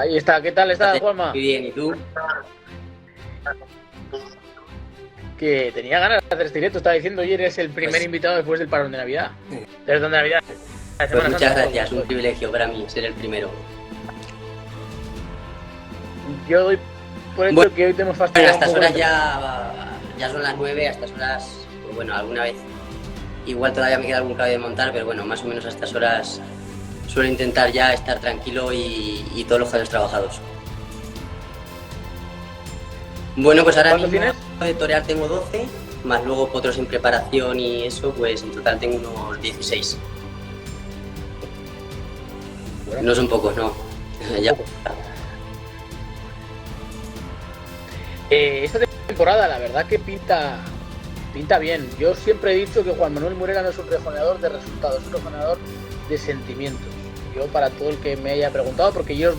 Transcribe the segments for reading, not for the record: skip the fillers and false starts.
Ahí está, ¿qué tal está, Juanma? Muy bien, ¿y tú? Que tenía ganas de hacer este directo, estaba diciendo, ayer es el primer Pues, invitado después del parón de Navidad. Perdón, de Navidad, de pues Semana muchas Santa, gracias, un joder. privilegio para mí ser el primero. Yo doy por Bueno, hecho que hoy te hemos a fastidiado un estas poco horas la ya son las 9, a estas horas, pues bueno, alguna vez igual todavía me queda algún cabe de montar, pero bueno, más o menos a estas horas suelo intentar ya estar tranquilo y todos los caballos trabajados. Bueno, pues ahora ¿Cuántos mismo tienes? de torear tengo 12, más luego potros en preparación y eso, pues en total tengo unos 16. Bueno, No son pocos, no. Ya. poco. Esta temporada, la verdad que pinta bien. Yo siempre he dicho que Juan Manuel Murera no es un rejoneador de resultados, es un rejoneador de sentimientos. Yo, para todo el que me haya preguntado, porque yo,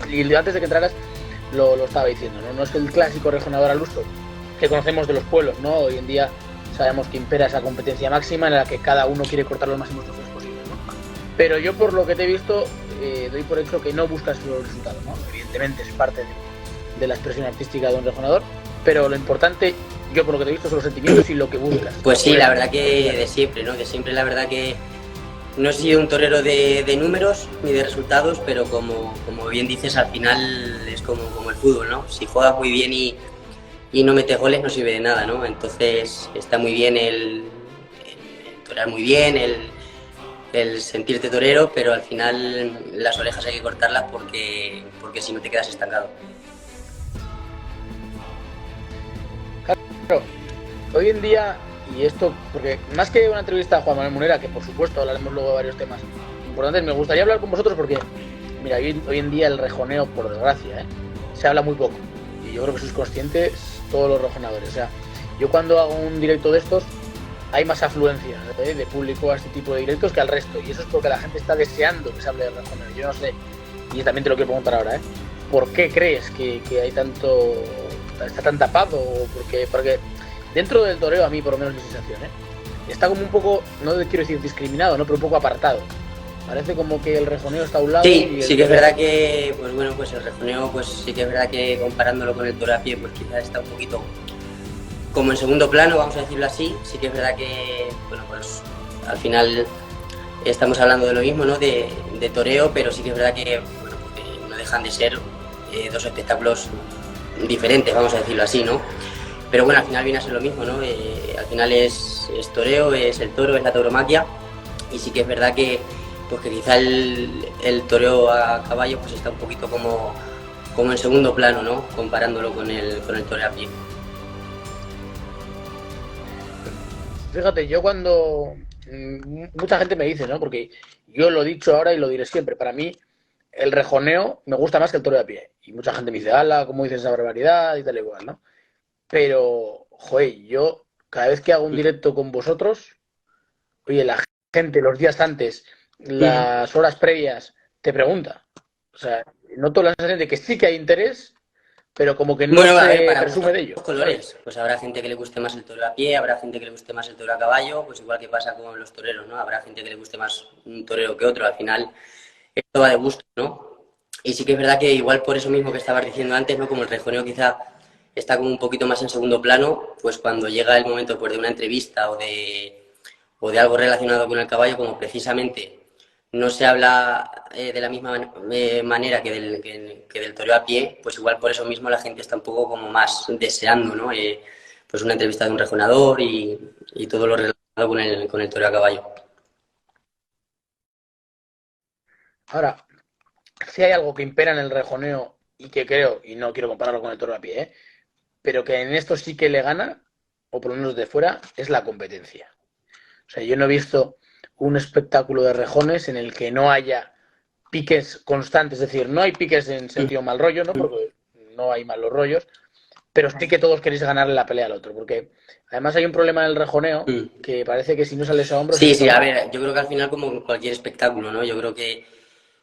y antes de que entraras, lo estaba diciendo, ¿no? No es el clásico rejoneador al uso que conocemos de los pueblos, ¿no? Hoy en día sabemos que impera esa competencia máxima en la que cada uno quiere cortar los máximos trofeos posibles, ¿no? Pero yo, por lo que te he visto, doy por hecho que no buscas los resultados, ¿no? Evidentemente es parte de la expresión artística de un rejoneador, pero lo importante, yo por lo que te he visto, son los sentimientos y lo que buscas. Pues sí, la verdad que de siempre, ¿no? De siempre la verdad que no he sido un torero de números ni de resultados, pero como bien dices, al final es como el fútbol, ¿no? Si juegas muy bien y no metes goles no sirve de nada, ¿no? Entonces está muy bien el torear muy bien, el sentirte torero, pero al final las orejas hay que cortarlas porque si no te quedas estancado. Claro, hoy en día, y esto, porque más que una entrevista a Juan Manuel Munera, que por supuesto hablaremos luego de varios temas importantes, me gustaría hablar con vosotros porque, mira, hoy en día el rejoneo, por desgracia, se habla muy poco. Y yo creo que sois conscientes todos los rejoneadores. O sea, yo cuando hago un directo de estos, hay más afluencia de público a este tipo de directos que al resto. Y eso es porque la gente está deseando que se hable de rejoneo. Yo no sé, y también te lo quiero preguntar ahora, ¿por qué crees que hay tanto, está tan tapado? Porque dentro del toreo, a mí por lo menos mi sensación, está como un poco, no quiero decir discriminado, ¿no? Pero un poco apartado. Parece como que el rejoneo está a un lado. Sí, y sí que es verdad que, pues bueno, pues el rejoneo, pues sí que es verdad que comparándolo con el toro a pie, pues quizás está un poquito como en segundo plano, vamos a decirlo así. Sí que es verdad que, bueno, pues al final estamos hablando de lo mismo, ¿no? De toreo, pero sí que es verdad que, bueno, que no dejan de ser dos espectáculos diferentes, vamos a decirlo así, ¿no? Pero bueno, al final viene a ser lo mismo, ¿no? Al final es toreo, es el toro, es la tauromaquia, y sí que es verdad que, pues que quizá el toreo a caballo pues está un poquito como en segundo plano, ¿no? Comparándolo con el toreo a pie. Fíjate, yo cuando mucha gente me dice, ¿no? Porque yo lo he dicho ahora y lo diré siempre. Para mí, el rejoneo me gusta más que el toro de a pie. Y mucha gente me dice, ala, ¿cómo dices esa barbaridad? Y tal y igual, ¿no? Pero, joder, yo cada vez que hago un directo con vosotros, oye, la gente los días antes, las horas previas, te pregunta. O sea, noto la sensación de que sí que hay interés, pero como que no Bueno, a ver, se para presume gustos de ello, los ¿sabes? colores, pues habrá gente que le guste más el toro a pie, habrá gente que le guste más el toro a caballo, pues igual que pasa con los toreros, ¿no? Habrá gente que le guste más un torero que otro, al final esto va de gusto, ¿no? Y sí que es verdad que igual por eso mismo que estabas diciendo antes, ¿no? Como el rejoneo quizá está como un poquito más en segundo plano, pues cuando llega el momento pues, de una entrevista o de algo relacionado con el caballo, como precisamente no se habla de la misma manera que del toreo a pie, pues igual por eso mismo la gente está un poco como más deseando, ¿no? Pues una entrevista de un rejonador y todo lo relacionado con el toreo a caballo. Ahora, si hay algo que impera en el rejoneo y que creo, y no quiero compararlo con el toro a pie, pero que en esto sí que le gana, o por lo menos de fuera, es la competencia. O sea, yo no he visto un espectáculo de rejones en el que no haya piques constantes, es decir, no hay piques en sentido mal rollo, ¿no? Porque no hay malos rollos, pero sí que todos queréis ganarle la pelea al otro, porque además hay un problema en el rejoneo que parece que si no sales a hombros Sí, eres sí, a tonto. ver, yo creo que al final como en cualquier espectáculo, ¿no? Yo creo que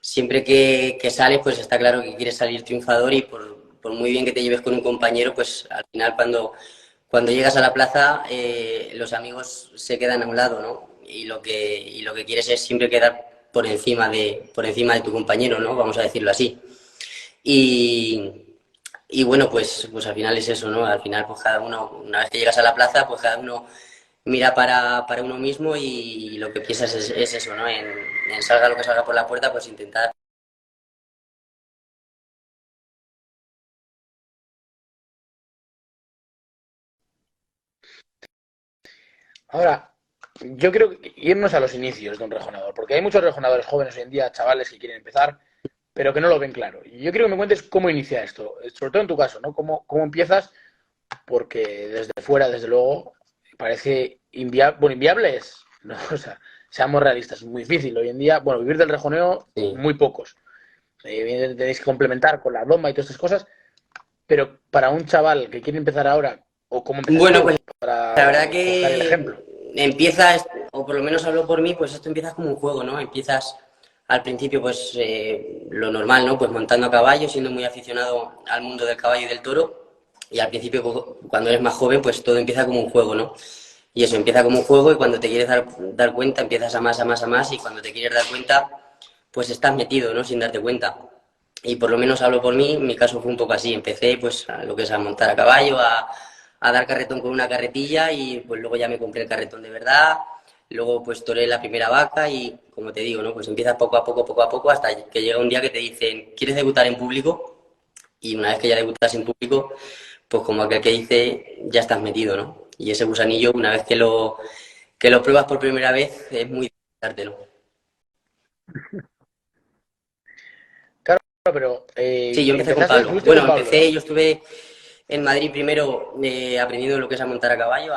siempre que sales, pues está claro que quieres salir triunfador y por muy bien que te lleves con un compañero, pues al final cuando llegas a la plaza, los amigos se quedan a un lado, ¿no? Y lo que quieres es siempre quedar por encima de tu compañero, ¿no? Vamos a decirlo así. Y, y bueno, pues al final es eso, ¿no? Al final, pues cada uno, una vez que llegas a la plaza, pues cada uno mira para uno mismo y lo que piensas es eso, ¿no? En salga lo que salga por la puerta, pues intentar. Ahora, yo creo que irnos a los inicios de un rejonador, porque hay muchos rejonadores jóvenes hoy en día, chavales que quieren empezar, pero que no lo ven claro. Y yo quiero que me cuentes cómo inicia esto, sobre todo en tu caso, ¿no? ¿Cómo empiezas? Porque desde fuera, desde luego, parece inviable. Bueno, inviable es, ¿no? O sea, seamos realistas, es muy difícil. Hoy en día, bueno, vivir del rejoneo, Sí. muy pocos. Evidentemente tenéis que complementar con la doma y todas estas cosas, pero para un chaval que quiere empezar ahora, o cómo empezaste Bueno, pues tú, la para verdad coger el ejemplo. que empiezas, o por lo menos hablo por mí, pues esto empieza como un juego, ¿no? Empiezas al principio, pues lo normal, ¿no? Pues montando a caballo, siendo muy aficionado al mundo del caballo y del toro. Y al principio, pues, cuando eres más joven, pues todo empieza como un juego, ¿no? Y eso empieza como un juego y cuando te quieres dar cuenta, empiezas a más, a más, a más y cuando te quieres dar cuenta, pues estás metido, ¿no? Sin darte cuenta. Y por lo menos hablo por mí, mi caso fue un poco así. Empecé pues a lo que es a montar a caballo, a dar carretón con una carretilla y pues luego ya me compré el carretón de verdad. Luego pues toré la primera vaca y como te digo, ¿no? Pues empiezas poco a poco hasta que llega un día que te dicen, ¿quieres debutar en público? Y una vez que ya debutas en público, pues como aquel que dice, ya estás metido, ¿no? Y ese gusanillo, una vez que lo pruebas por primera vez, es muy difícil dártelo. Claro, pero Sí, yo empecé con empezaste, Pablo. estuviste Bueno, con Pablo, empecé, ¿no? yo estuve en Madrid primero aprendiendo lo que es a montar a caballo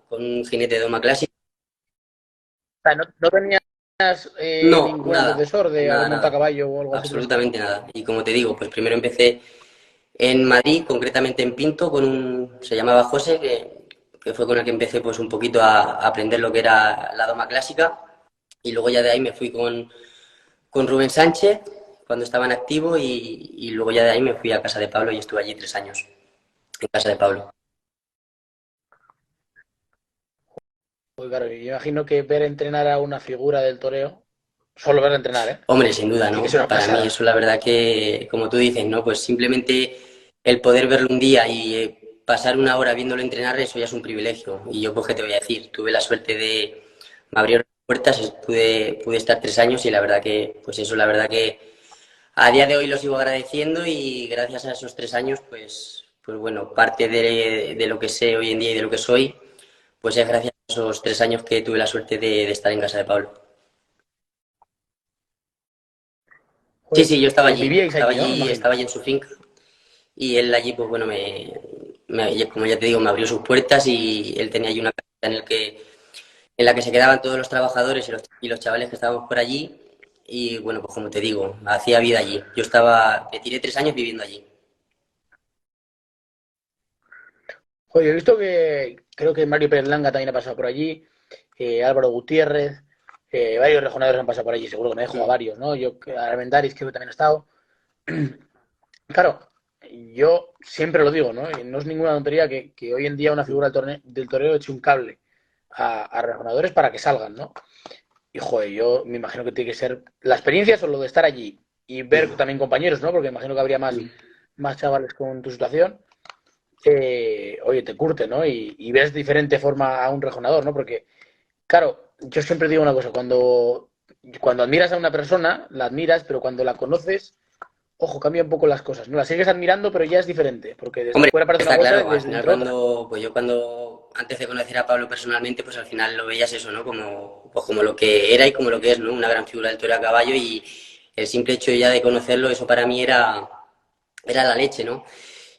con un jinete de doma clásica. O sea, ¿no tenías No, ningún nada, antecesor de nada, algún nada, montacaballo o algo así por el estilo? absolutamente nada. Y como te digo, pues primero empecé en Madrid, concretamente en Pinto, se llamaba José, que fue con el que empecé pues un poquito a aprender lo que era la doma clásica. Y luego ya de ahí me fui con Rubén Sánchez cuando estaba en activo y luego ya de ahí me fui a casa de Pablo y estuve allí 3 años en casa de Pablo. Pues claro, yo imagino que ver entrenar a una figura del toreo, solo ver entrenar, ¿eh? Hombre, sin duda, Tiene que ¿no? ser una Para mí pasada. eso la verdad que, como tú dices, ¿no? Pues simplemente el poder verlo un día y pasar una hora viéndolo entrenar, eso ya es un privilegio. Y yo, pues, ¿qué te voy a decir? Tuve la suerte de... Me abrieron puertas, pude estar 3 años y la verdad que, pues eso, la verdad que a día de hoy lo sigo agradeciendo y gracias a esos 3 años, pues bueno, parte de lo que sé hoy en día y de lo que soy, pues es gracias a esos 3 años que tuve la suerte de estar en casa de Pablo. Sí, Joder, sí, yo vivíais allí, ¿no? Me imagino. estaba allí en su finca y él allí, pues bueno, como ya te digo, me abrió sus puertas y él tenía allí una casa en la que se quedaban todos los trabajadores y los chavales que estábamos por allí y bueno, pues como te digo, hacía vida allí. Me tiré 3 años viviendo allí. Joder, he visto que creo que Mario Pérez Langa también ha pasado por allí, Álvaro Gutiérrez, varios rejonadores han pasado por allí, seguro que me dejo a Mm. varios, ¿no? Yo, Armendáriz creo que también ha estado. Claro, yo siempre lo digo, ¿no? Y no es ninguna tontería que hoy en día una figura del torneo eche un cable a rejonadores para que salgan, ¿no? Y joder, yo me imagino que tiene que ser la experiencia solo de estar allí y ver también compañeros, ¿no? Porque me imagino que habría más chavales con tu situación. Oye, te curte, ¿no? Y ves de diferente forma a un rejonador, ¿no? Porque, claro, yo siempre digo una cosa, cuando admiras a una persona, la admiras, pero cuando la conoces, ojo, cambia un poco las cosas, ¿no? La sigues admirando, pero ya es diferente, porque desde Hombre, fuera parece una está cosa y claro, al desde final dentro otra. pues yo antes de conocer a Pablo personalmente, pues al final lo veías eso, ¿no? Pues como lo que era y como lo que es, ¿no? Una gran figura del toro a caballo y el simple hecho ya de conocerlo, eso para mí era la leche, ¿no?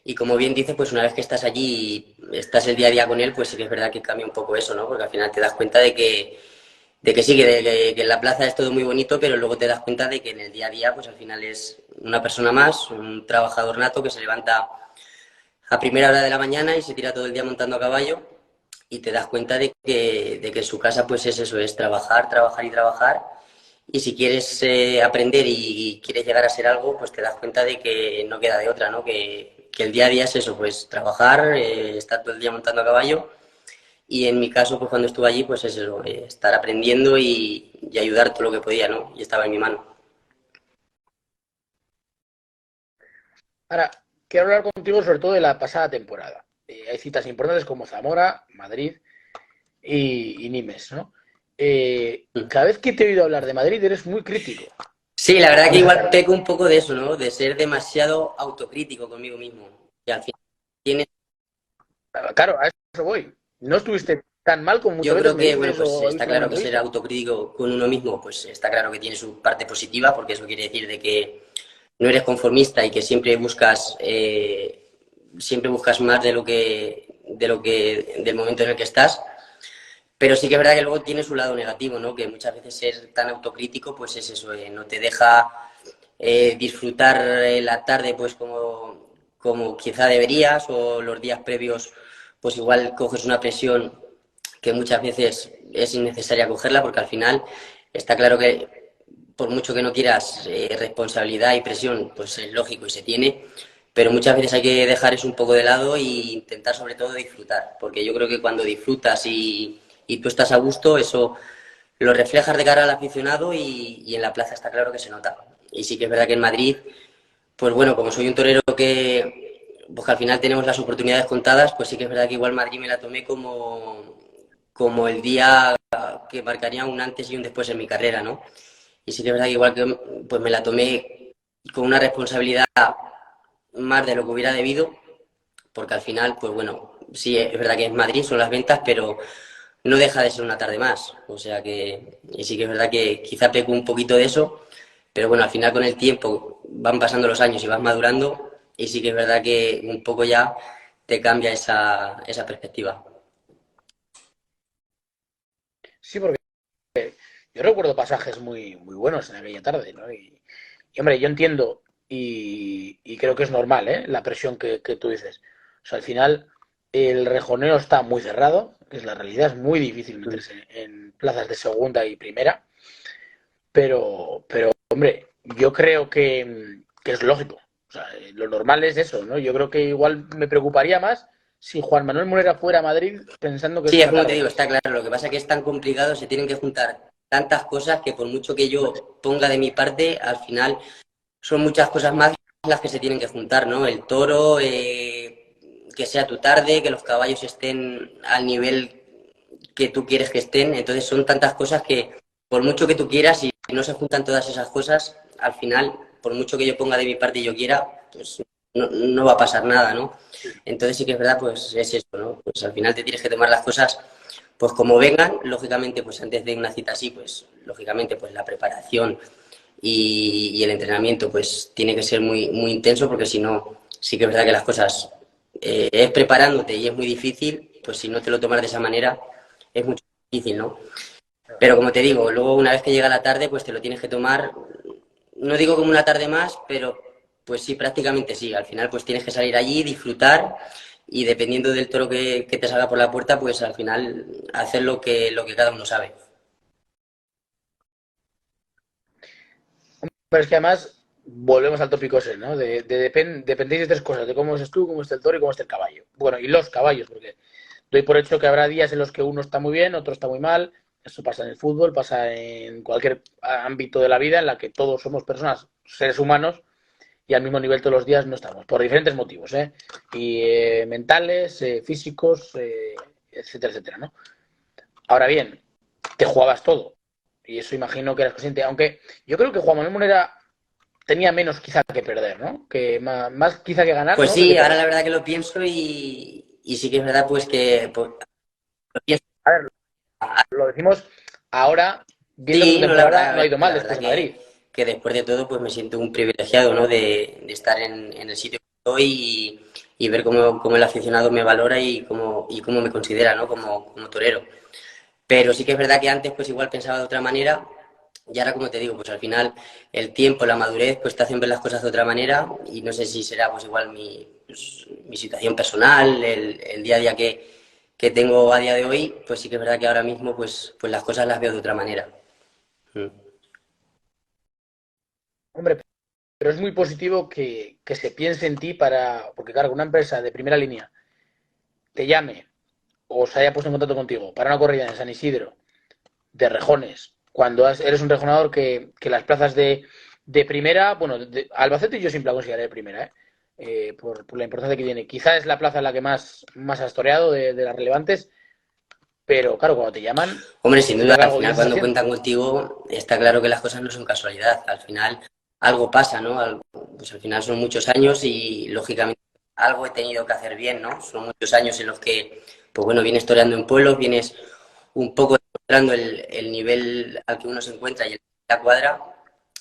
Y como bien dices, pues una vez que estás allí y estás el día a día con él, pues sí que es verdad que cambia un poco eso, ¿no? Porque al final te das cuenta de que sí, que en la plaza es todo muy bonito, pero luego te das cuenta de que en el día a día, pues al final es una persona más, un trabajador nato que se levanta a primera hora de la mañana y se tira todo el día montando a caballo y te das cuenta de que su casa pues es eso, es trabajar, trabajar y trabajar. Y si quieres aprender y quieres llegar a ser algo, pues te das cuenta de que no queda de otra, ¿no? Que el día a día es eso, pues trabajar, estar todo el día montando a caballo. Y en mi caso, pues cuando estuve allí, pues es eso, estar aprendiendo y ayudar todo lo que podía, ¿no? Y estaba en mi mano. Ahora, quiero hablar contigo sobre todo de la pasada temporada. Hay citas importantes como Zamora, Madrid y Nimes, ¿no? Cada vez que te he oído hablar de Madrid eres muy crítico Sí, la verdad con que esa igual carta. peco un poco de eso, ¿no? De ser demasiado autocrítico conmigo mismo. Y al final tienes, Claro, a eso voy. No estuviste tan mal como muchas yo veces creo me que, bueno, dices pues o he está visto en alguna claro que ser entrevista. autocrítico con uno mismo, pues está claro que tiene su parte positiva, porque eso quiere decir de que no eres conformista y que siempre buscas más del momento en el que estás. Pero sí que es verdad que luego tiene su lado negativo, ¿no? Que muchas veces ser tan autocrítico, pues es eso, no te deja disfrutar la tarde pues como quizá deberías, o los días previos pues igual coges una presión que muchas veces es innecesaria cogerla, porque al final está claro que por mucho que no quieras responsabilidad y presión, pues es lógico y se tiene, pero muchas veces hay que dejar eso un poco de lado e intentar sobre todo disfrutar, porque yo creo que cuando disfrutas y tú estás a gusto, eso lo reflejas de cara al aficionado y en la plaza está claro que se nota. Y sí que es verdad que en Madrid, pues bueno, como soy un torero pues que al final tenemos las oportunidades contadas, pues sí que es verdad que igual Madrid me la tomé como el día que marcaría un antes y un después en mi carrera, ¿no? Y sí que es verdad que igual que pues me la tomé con una responsabilidad más de lo que hubiera debido, porque al final, pues bueno, sí, es verdad que es Madrid, son las ventas, pero no deja de ser una tarde más. O sea que, y sí que es verdad que quizá peco un poquito de eso, pero bueno, al final con el tiempo van pasando los años y vas madurando, y sí que es verdad que un poco ya te cambia esa perspectiva. Sí, porque yo recuerdo pasajes muy, muy buenos en aquella tarde, ¿no? Y, hombre, yo entiendo y creo que es normal, ¿eh? La presión que tú dices. O sea, al final el rejoneo está muy cerrado, que es la realidad, es muy difícil meterse en plazas de segunda y primera, pero hombre, yo creo que es lógico. O sea, lo normal es eso, ¿no? Yo creo que igual me preocuparía más si Juan Manuel Munera fuera a Madrid pensando que es Sí, es una como te tarde digo, más. está claro. Lo que pasa es que es tan complicado, se tienen que juntar tantas cosas que por mucho que yo ponga de mi parte, al final son muchas cosas más las que se tienen que juntar, ¿no? El toro, que sea tu tarde, que los caballos estén al nivel que tú quieres que estén. Entonces son tantas cosas que por mucho que tú quieras, si no se juntan todas esas cosas, al final, por mucho que yo ponga de mi parte y yo quiera, pues no va a pasar nada, ¿no? Entonces sí que es verdad, pues es esto, ¿no? Pues al final te tienes que tomar las cosas pues como vengan, lógicamente, pues antes de una cita así, pues lógicamente, pues la preparación y el entrenamiento, pues tiene que ser muy, muy intenso, porque si no, sí que es verdad que las cosas es preparándote y es muy difícil, pues si no te lo tomas de esa manera, es mucho difícil, ¿no? Pero como te digo, luego una vez que llega la tarde, pues te lo tienes que tomar, no digo como una tarde más, pero pues sí, prácticamente sí. Al final, pues tienes que salir allí, disfrutar y dependiendo del toro que te salga por la puerta, pues al final hacer lo que cada uno sabe. Pero es que además volvemos al tópico ese, ¿no? Dependéis de tres cosas, de cómo estés tú, cómo está el toro y cómo está el caballo. Bueno, y los caballos, porque doy por hecho que habrá días en los que uno está muy bien, otro está muy mal. Eso pasa en el fútbol, pasa en cualquier ámbito de la vida en la que todos somos personas, seres humanos, y al mismo nivel todos los días no estamos, por diferentes motivos, ¿eh? Y mentales, físicos, etcétera, etcétera, ¿no? Ahora bien, te jugabas todo. Y eso imagino que eras consciente. Aunque yo creo que Juan Manuel Monera tenía menos quizá que perder, ¿no? Que más quizá que ganar, Pues ¿no? Que sí, ahora perder. la verdad que lo pienso y sí que es verdad pues que pues, lo pienso. A ver, lo decimos ahora, viendo que tu Sí, no, temporada no ha ido mal la después verdad de Madrid. que después de todo pues me siento un privilegiado, ¿no? De estar en el sitio que estoy y ver cómo el aficionado me valora y cómo me considera, ¿no? Como torero. Pero sí que es verdad que antes pues igual pensaba de otra manera y ahora como te digo, pues al final el tiempo, la madurez pues te hacen ver las cosas de otra manera y no sé si será pues igual mi situación personal, el día a día que tengo a día de hoy, pues sí que es verdad que ahora mismo pues las cosas las veo de otra manera. Mm. Hombre, pero es muy positivo que se piense en ti para. Porque, claro, una empresa de primera línea te llame o se haya puesto en contacto contigo para una corrida en San Isidro de rejones, cuando eres un rejonador que las plazas de primera, bueno, Albacete yo siempre la consideraré de primera, ¿eh? por la importancia que tiene. Quizá es la plaza en la que más has toreado de las relevantes, pero claro, cuando te llaman, Hombre, sin yo duda, creo que al algo bien final estás cuando haciendo. cuentan contigo está claro que las cosas no son casualidad. Al final algo pasa, ¿no? Pues al final son muchos años y lógicamente algo he tenido que hacer bien, ¿no? Son muchos años en los que, pues bueno, vienes toreando en pueblos, vienes un poco demostrando el nivel al que uno se encuentra y en la cuadra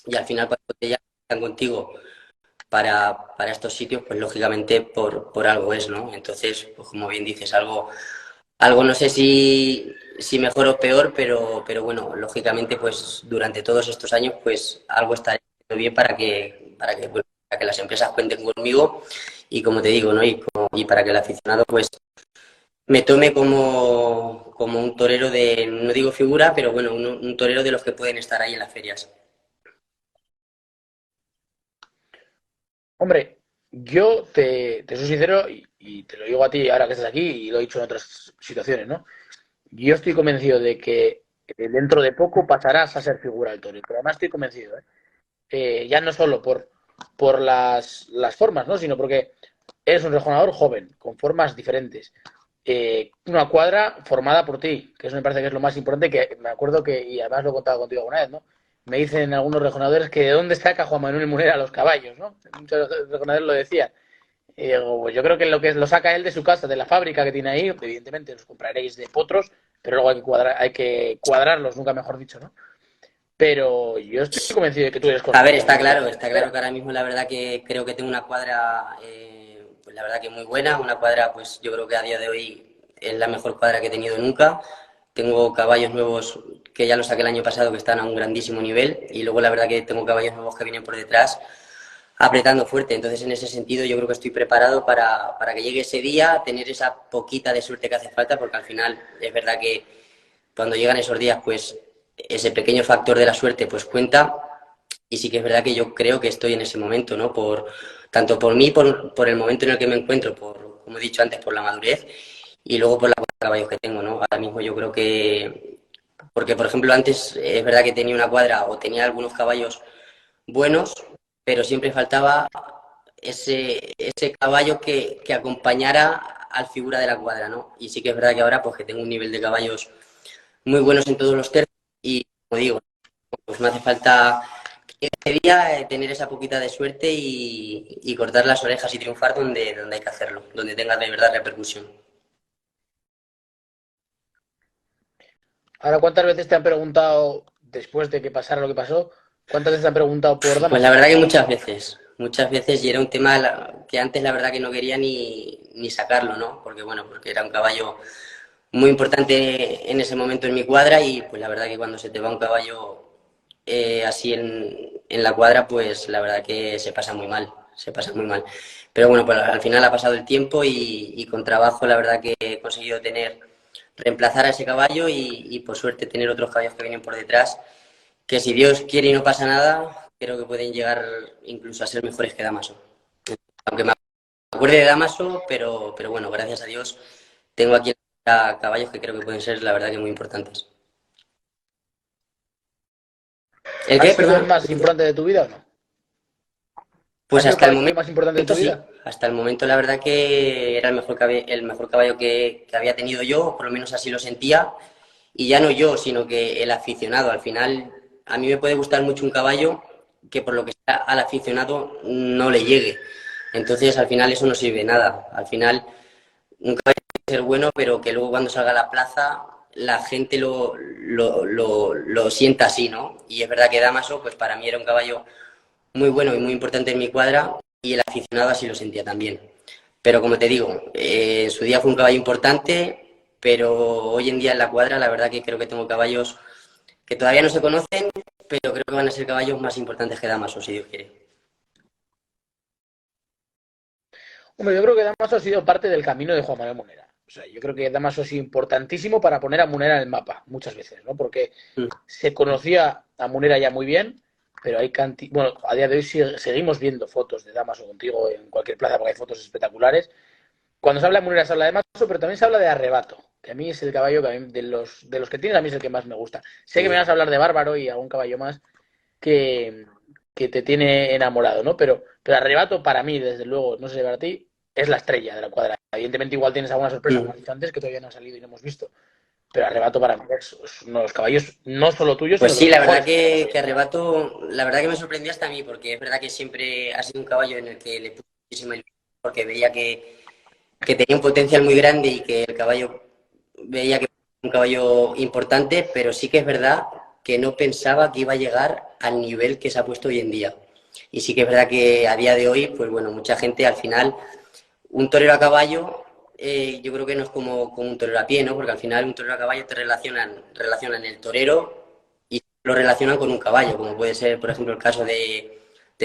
y al final cuando te llaman contigo para estos sitios, pues lógicamente por algo es, ¿no? Entonces, pues como bien dices, algo no sé si mejor o peor, pero bueno, lógicamente, pues durante todos estos años, pues algo está yendo bien bueno, para que las empresas cuenten conmigo y como te digo, ¿no? Y para que el aficionado, pues me tome como un torero de, no digo figura, pero bueno, un torero de los que pueden estar ahí en las ferias. Hombre, yo te soy sincero y te lo digo a ti ahora que estás aquí y lo he dicho en otras situaciones, ¿no? Yo estoy convencido de que dentro de poco pasarás a ser figura del toreo, pero además estoy convencido, ¿eh? Ya no solo por las formas, ¿no? Sino porque eres un rejonador joven, con formas diferentes. Una cuadra formada por ti, que eso me parece que es lo más importante, que me acuerdo que, y además lo he contado contigo alguna vez, ¿no? Me dicen algunos rejonadores que de dónde saca Juan Manuel Munera los caballos, ¿no? Muchos rejonadores lo decían. Y digo, pues yo creo que lo saca él de su casa, de la fábrica que tiene ahí, evidentemente los compraréis de potros, pero luego hay que cuadrarlos, nunca mejor dicho, ¿no? Pero yo estoy convencido de que tú eres A ver, constante en la está claro carrera. que ahora mismo la verdad que creo que tengo una cuadra, pues la verdad que muy buena, una cuadra pues yo creo que a día de hoy es la mejor cuadra que he tenido nunca. Tengo caballos nuevos que ya los saqué el año pasado que están a un grandísimo nivel y luego la verdad que tengo caballos nuevos que vienen por detrás apretando fuerte. Entonces en ese sentido yo creo que estoy preparado para que llegue ese día, tener esa poquita de suerte que hace falta porque al final es verdad que cuando llegan esos días pues ese pequeño factor de la suerte pues cuenta y sí que es verdad que yo creo que estoy en ese momento, ¿no? Tanto por mí, por el momento en el que me encuentro, como he dicho antes, por la madurez y luego por la cuota de caballos que tengo, ¿no? Ahora mismo yo creo que, porque por ejemplo antes es verdad que tenía una cuadra o tenía algunos caballos buenos, pero siempre faltaba ese caballo que acompañara al figura de la cuadra, ¿no? Y sí que es verdad que ahora pues que tengo un nivel de caballos muy buenos en todos los tercios y como digo, pues me hace falta día tener esa poquita de suerte y cortar las orejas y triunfar donde hay que hacerlo, donde tenga de verdad repercusión. Ahora, ¿cuántas veces te han preguntado, después de que pasara lo que pasó, cuántas veces te han preguntado por Pues la Damaso? verdad que muchas veces y era un tema que antes la verdad que no quería ni sacarlo, ¿no? Porque bueno, porque era un caballo muy importante en ese momento en mi cuadra y pues la verdad que cuando se te va un caballo así en la cuadra, pues la verdad que se pasa muy mal, se pasa muy mal. Pero bueno, pues al final ha pasado el tiempo y con trabajo la verdad que he conseguido reemplazar a ese caballo y por suerte tener otros caballos que vienen por detrás, que si Dios quiere y no pasa nada, creo que pueden llegar incluso a ser mejores que Damaso. Aunque me acuerde de Damaso, pero bueno, gracias a Dios tengo aquí caballos que creo que pueden ser la verdad que muy importantes. ¿El ¿Ha qué? sido el Perdón. más importante de tu vida o no? ¿Ha Pues sido el hasta el caballo momento más importante de tu sí, vida? hasta el momento la verdad que era el mejor caballo que había tenido yo, o por lo menos así lo sentía, y ya no yo, sino que el aficionado. Al final, a mí me puede gustar mucho un caballo que por lo que sea al aficionado no le llegue. Entonces, al final eso no sirve de nada. Al final, un caballo puede ser bueno, pero que luego cuando salga a la plaza la gente lo sienta así, ¿no? Y es verdad que Damaso, pues para mí era un caballo muy bueno y muy importante en mi cuadra y el aficionado así lo sentía también. Pero como te digo, en su día fue un caballo importante, pero hoy en día en la cuadra la verdad que creo que tengo caballos que todavía no se conocen, pero creo que van a ser caballos más importantes que Damaso, si Dios quiere. Hombre, yo creo que Damaso ha sido parte del camino de Juan Manuel Munera. O sea, yo creo que Damaso ha sido importantísimo para poner a Munera en el mapa, muchas veces, ¿no? Porque Mm. se conocía a Munera ya muy bien, pero bueno, a día de hoy seguimos viendo fotos de Damaso contigo en cualquier plaza porque hay fotos espectaculares. Cuando se habla de Munera se habla de Damaso, pero también se habla de Arrebato, que a mí es el caballo que de los que tienes a mí es el que más me gusta. Sé que me Sí. vas a hablar de Bárbaro y algún caballo más que, que te tiene enamorado, ¿no? Pero Arrebato para mí, desde luego, no sé para ti, es la estrella de la cuadra. Evidentemente igual tienes alguna sorpresa, como has dicho antes, que todavía no ha salido y no hemos visto. Pero Arrebato para mí es uno de los caballos, no solo tuyos, Pues sino sí, de los la verdad mejores. que Arrebato, la verdad que me sorprendió hasta a mí, porque es verdad que siempre ha sido un caballo en el que le puse muchísima ilusión, porque veía que tenía un potencial muy grande y que el caballo veía que era un caballo importante, pero sí que es verdad que no pensaba que iba a llegar al nivel que se ha puesto hoy en día. Y sí que es verdad que a día de hoy, pues bueno, mucha gente al final, un torero a caballo, yo creo que no es como un torero a pie, ¿no? Porque al final un torero a caballo te relacionan el torero y lo relacionan con un caballo, como puede ser, por ejemplo, el caso de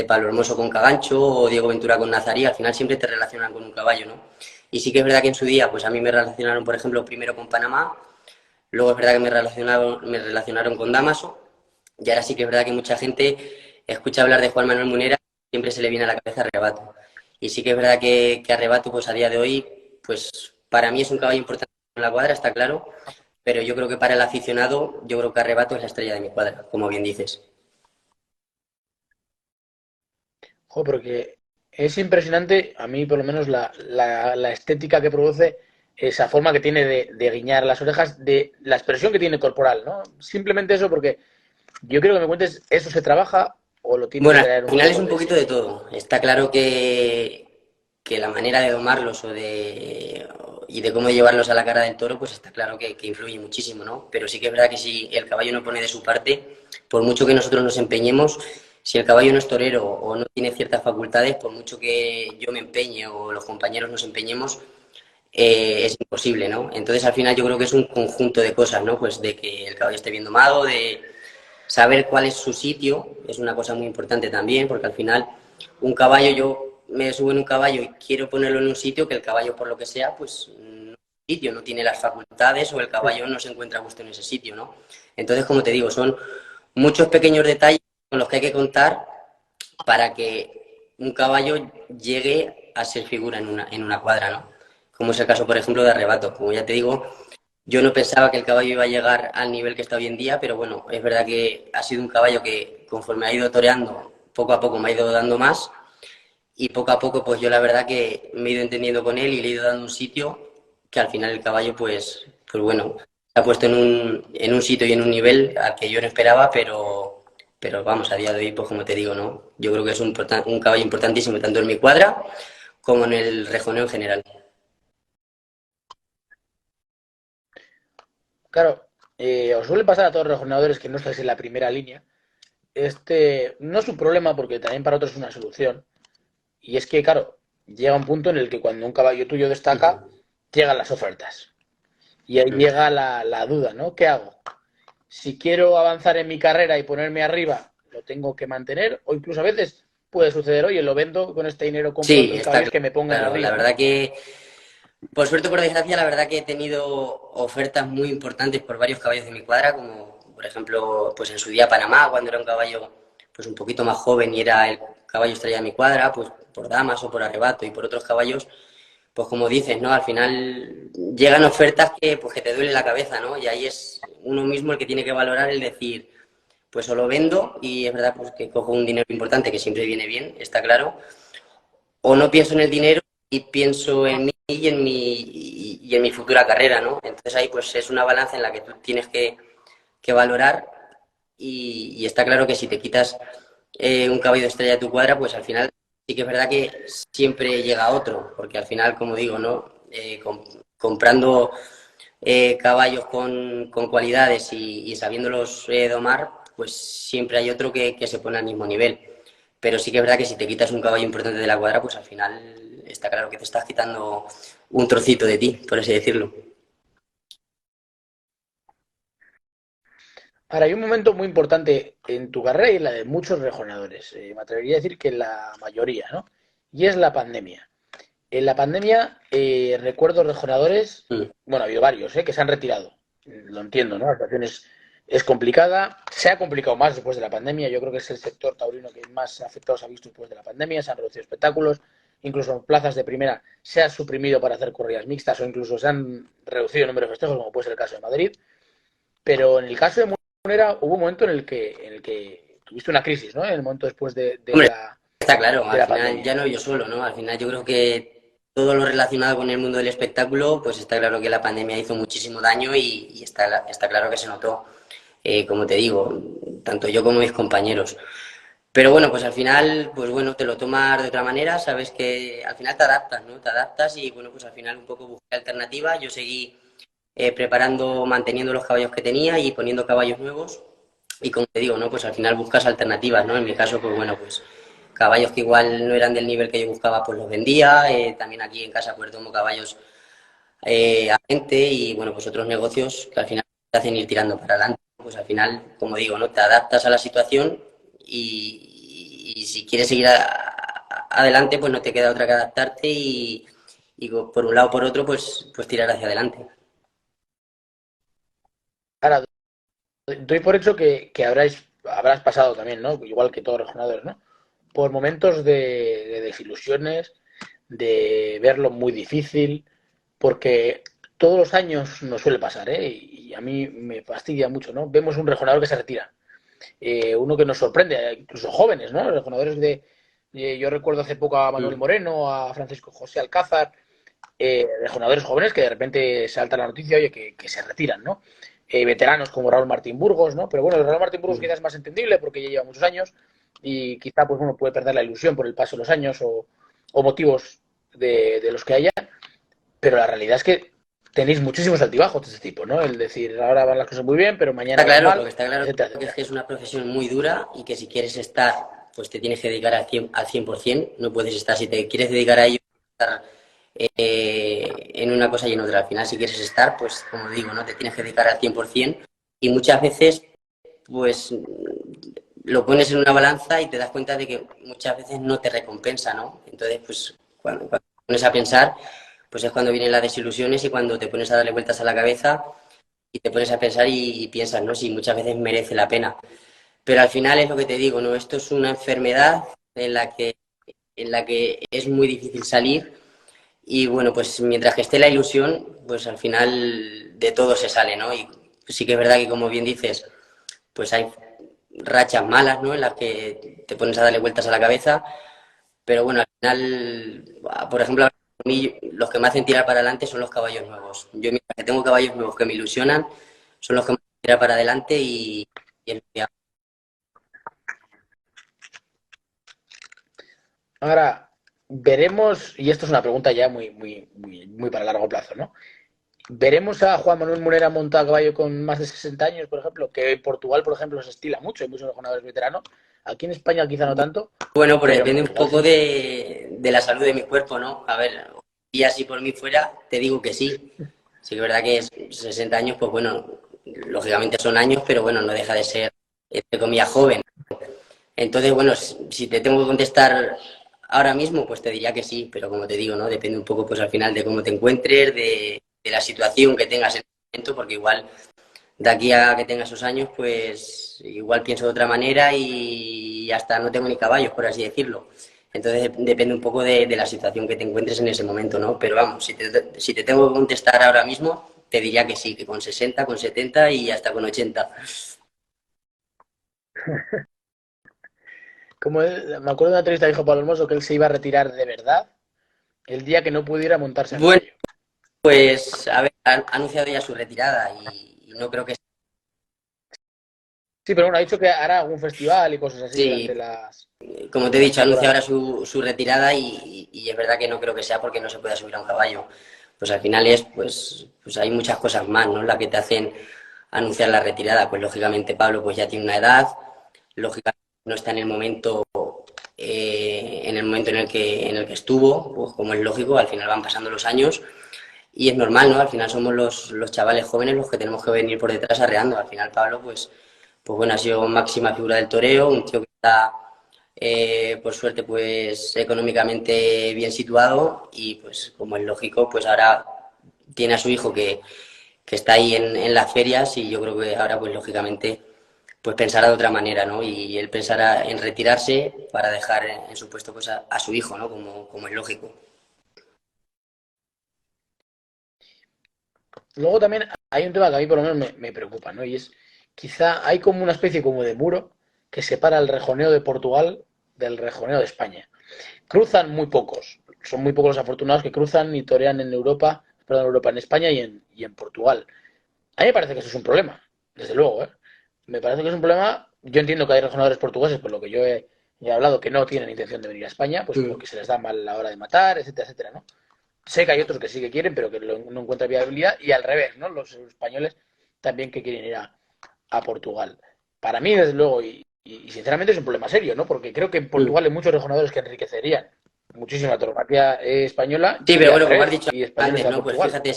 Pablo Hermoso con Cagancho o Diego Ventura con Nazarí, al final siempre te relacionan con un caballo, ¿no? Y sí que es verdad que en su día, pues a mí me relacionaron, por ejemplo, primero con Panamá, luego es verdad que me relacionaron con Damaso, y ahora sí que es verdad que mucha gente escucha hablar de Juan Manuel Munera, siempre se le viene a la cabeza Arrebato. Y sí que es verdad que Arrebato, pues a día de hoy, pues para mí es un caballo importante en la cuadra, está claro, pero yo creo que para el aficionado, yo creo que Arrebato es la estrella de mi cuadra, como bien dices. Joder, porque es impresionante, a mí por lo menos, la estética que produce, esa forma que tiene de guiñar las orejas, de la expresión que tiene corporal, ¿no? Simplemente eso, porque yo quiero que me cuentes, ¿eso se trabaja o lo tiene que Bueno, al traer un final es poco un de poquito de serie? todo. Está claro que la manera de domarlos y de cómo llevarlos a la cara del toro, pues está claro que influye muchísimo, ¿no? Pero sí que es verdad que si el caballo no pone de su parte, por mucho que nosotros nos empeñemos, si el caballo no es torero o no tiene ciertas facultades, por mucho que yo me empeñe o los compañeros nos empeñemos, es imposible, ¿no? Entonces al final yo creo que es un conjunto de cosas, ¿no? Pues de que el caballo esté bien domado, de saber cuál es su sitio, es una cosa muy importante también, porque al final un caballo, yo me subo en un caballo y quiero ponerlo en un sitio que el caballo, por lo que sea, pues no, sitio, no tiene las facultades o el caballo no se encuentra a gusto en ese sitio, ¿no? Entonces, como te digo, son muchos pequeños detalles con los que hay que contar para que un caballo llegue a ser figura en una cuadra, ¿no? Como es el caso, por ejemplo, de Arrebato. Como ya te digo, yo no pensaba que el caballo iba a llegar al nivel que está hoy en día, pero bueno, es verdad que ha sido un caballo que conforme ha ido toreando, poco a poco me ha ido dando más y poco a poco pues yo la verdad que me he ido entendiendo con él y le he ido dando un sitio que al final el caballo pues bueno, se ha puesto en un sitio y en un nivel al que yo no esperaba, pero vamos, a día de hoy pues como te digo, ¿no? Yo creo que es un caballo importantísimo tanto en mi cuadra como en el rejoneo en general. Claro, os suele pasar a todos los rejoneadores que no estáis en la primera línea. No es un problema porque también para otros es una solución. Y es que, claro, llega un punto en el que cuando un caballo tuyo destaca, llegan las ofertas. Y ahí llega la duda, ¿no? ¿Qué hago? Si quiero avanzar en mi carrera y ponerme arriba, lo tengo que mantener. O incluso a veces puede suceder, oye, lo vendo, con este dinero compro Sí, otros está caballos que me pongan claro, la arriba, ¿no? verdad que por suerte o por desgracia, la verdad que he tenido ofertas muy importantes por varios caballos de mi cuadra, como por ejemplo, pues en su día Panamá, cuando era un caballo pues un poquito más joven y era el caballo estrella de mi cuadra, pues por Damas o por Arrebato y por otros caballos, pues como dices, ¿no? Al final llegan ofertas que te duele la cabeza, ¿no? Y ahí es uno mismo el que tiene que valorar el decir, pues o lo vendo y es verdad pues que cojo un dinero importante que siempre viene bien, está claro, o no pienso en el dinero y pienso en mí y en mi futura carrera, ¿no? Entonces ahí pues es una balanza en la que tú tienes que valorar y está claro que si te quitas un caballo de estrella de tu cuadra, pues al final sí que es verdad que siempre llega otro, porque al final, como digo, ¿no? Comprando caballos con cualidades y sabiéndolos domar, pues siempre hay otro que se pone al mismo nivel. Pero sí que es verdad que si te quitas un caballo importante de la cuadra, pues al final está claro que te estás quitando un trocito de ti, por así decirlo. Ahora, hay un momento muy importante en tu carrera y en la de muchos rejoneadores. Me atrevería a decir que la mayoría, ¿no? Y es la pandemia. En la pandemia recuerdo rejoneadores, Mm. bueno, ha habido varios, que se han retirado. Lo entiendo, ¿no? La situación es complicada. Se ha complicado más después de la pandemia. Yo creo que es el sector taurino que más afectados ha visto después de la pandemia. Se han reducido espectáculos. Incluso en plazas de primera se ha suprimido para hacer corridas mixtas o incluso se han reducido el número de festejos, como puede ser el caso de Madrid. Pero en el caso de Munera hubo un momento en el que tuviste una crisis, ¿no? En el momento después Hombre, está claro, de al la final pandemia. ya no yo solo, ¿no? Al final yo creo que todo lo relacionado con el mundo del espectáculo, pues está claro que la pandemia hizo muchísimo daño y está claro que se notó, como te digo, tanto yo como mis compañeros. Pero bueno, pues al final, pues bueno, te lo tomas de otra manera, sabes que al final te adaptas, ¿no? Te adaptas y bueno, pues al final un poco busqué alternativas. Yo seguí preparando, manteniendo los caballos que tenía y poniendo caballos nuevos. Y como te digo, ¿no? Pues al final buscas alternativas, ¿no? En mi caso, pues bueno, pues caballos que igual no eran del nivel que yo buscaba, pues los vendía. También aquí en casa, pues tomo caballos a gente y bueno, pues otros negocios que al final te hacen ir tirando para adelante. Pues al final, como digo, ¿no? Te adaptas a la situación y si quieres seguir adelante, pues no te queda otra que adaptarte y por un lado o por otro, pues tirar hacia adelante. Ahora, doy por hecho que habrás pasado también, ¿no? Igual que todos los ganadores, ¿no? Por momentos de desilusiones, de verlo muy difícil, porque todos los años nos suele pasar, ¿eh? Y a mí me fastidia mucho, ¿no? Vemos un rejonador que se retira, uno que nos sorprende, incluso jóvenes, ¿no? Los rejonadores yo recuerdo hace poco a Manuel Mm. Moreno, a Francisco José Alcázar, rejonadores jóvenes que de repente salta la noticia, oye, que se retiran, ¿no? Veteranos como Raúl Martín Burgos, ¿no? Pero bueno, el Raúl Martín Burgos Mm. quizás es más entendible porque ya lleva muchos años y quizá, pues bueno, puede perder la ilusión por el paso de los años o motivos de los que haya, pero la realidad es que tenéis muchísimos altibajos de este tipo, ¿no? El decir, ahora van las cosas muy bien, pero mañana van mal, Está claro etcétera, que etcétera. es una profesión muy dura y que si quieres estar, pues te tienes que dedicar al 100%. No puedes estar, si te quieres dedicar a ello, estar en una cosa y en otra. Al final, si quieres estar, pues como digo, ¿no? Te tienes que dedicar al 100% y muchas veces, pues lo pones en una balanza y te das cuenta de que muchas veces no te recompensa, ¿no? Entonces, pues cuando te pones a pensar, pues es cuando vienen las desilusiones y cuando te pones a darle vueltas a la cabeza y te pones a pensar y piensas, ¿no? Si muchas veces merece la pena. Pero al final es lo que te digo, ¿no? Esto es una enfermedad en la que es muy difícil salir y bueno, pues mientras que esté la ilusión, pues al final de todo se sale, ¿no? Y sí que es verdad que como bien dices, pues hay rachas malas, ¿no? En las que te pones a darle vueltas a la cabeza, pero bueno, al final, por ejemplo, a mí los que me hacen tirar para adelante son los caballos nuevos. Yo mientras que tengo caballos nuevos que me ilusionan, son los que me hacen tirar para adelante y es lo que hago. Ahora, veremos, y esto es una pregunta ya muy para largo plazo, ¿no? ¿Veremos a Juan Manuel Munera montado a caballo con más de 60 años, por ejemplo? Que en Portugal, por ejemplo, se estila mucho, hay muchos rejonadores veteranos. Aquí en España quizá no tanto, Bueno, pero pero en depende un Portugal poco sí. de la salud de mi cuerpo, ¿no? A ver, y así por mí fuera, te digo que sí. Sí que es verdad que es 60 años, pues bueno, lógicamente son años, pero bueno, no deja de ser, entre comillas, joven. Entonces, bueno, si te tengo que contestar ahora mismo, pues te diría que sí, pero como te digo, ¿no? Depende un poco, pues al final, de cómo te encuentres, de la situación que tengas en el momento, porque igual de aquí a que tenga esos años, pues igual pienso de otra manera y hasta no tengo ni caballos, por así decirlo. Entonces depende un poco de la situación que te encuentres en ese momento, ¿no? Pero vamos, si te tengo que contestar ahora mismo, te diría que sí, que con 60, con 70 y hasta con 80. Me acuerdo de una entrevista que dijo Pablo Hermoso que él se iba a retirar de verdad el día que no pudiera montarse a Bueno, caballo. pues a ver, ha anunciado ya su retirada y no creo que Sí, pero bueno, ha dicho que hará algún festival y cosas así durante sí, las, como te he las dicho, anuncia ahora temporadas. su retirada y es verdad que no creo que sea porque no se pueda subir a un caballo. Pues al final pues hay muchas cosas más, ¿no? Las que te hacen anunciar la retirada. Pues lógicamente Pablo pues ya tiene una edad, lógicamente no está en el momento en el que estuvo, pues como es lógico, al final van pasando los años y es normal, ¿no? Al final somos los chavales jóvenes los que tenemos que venir por detrás arreando. Al final Pablo, pues bueno, ha sido máxima figura del toreo, un tío que está, por suerte, pues económicamente bien situado y pues como es lógico, pues ahora tiene a su hijo que está ahí en las ferias y yo creo que ahora, pues lógicamente, pues pensará de otra manera, ¿no? Y él pensará en retirarse para dejar en su puesto pues a su hijo, ¿no? Como es lógico. Luego también hay un tema que a mí por lo menos me preocupa, ¿no? Y es, quizá hay como una especie como de muro que separa el rejoneo de Portugal del rejoneo de España. Cruzan muy pocos, son muy pocos los afortunados que cruzan y torean en Europa, perdón, Europa, en España y en Portugal. A mí me parece que eso es un problema, desde luego, ¿eh? Me parece que es un problema. Yo entiendo que hay rejonadores portugueses, por lo que yo he hablado, que no tienen intención de venir a España, pues porque se les da mal la hora de matar, etcétera, etcétera, ¿no? Sé que hay otros que sí que quieren, pero que no encuentran viabilidad, y al revés, ¿no? Los españoles también que quieren ir a Portugal. Para mí, desde luego, y sinceramente es un problema serio, ¿no? Porque creo que en Portugal hay muchos rejonadores que enriquecerían muchísima tauromaquia española Sí, y pero al bueno, como has revés, dicho y españoles antes, a ¿no? Pues Portugal. fíjate,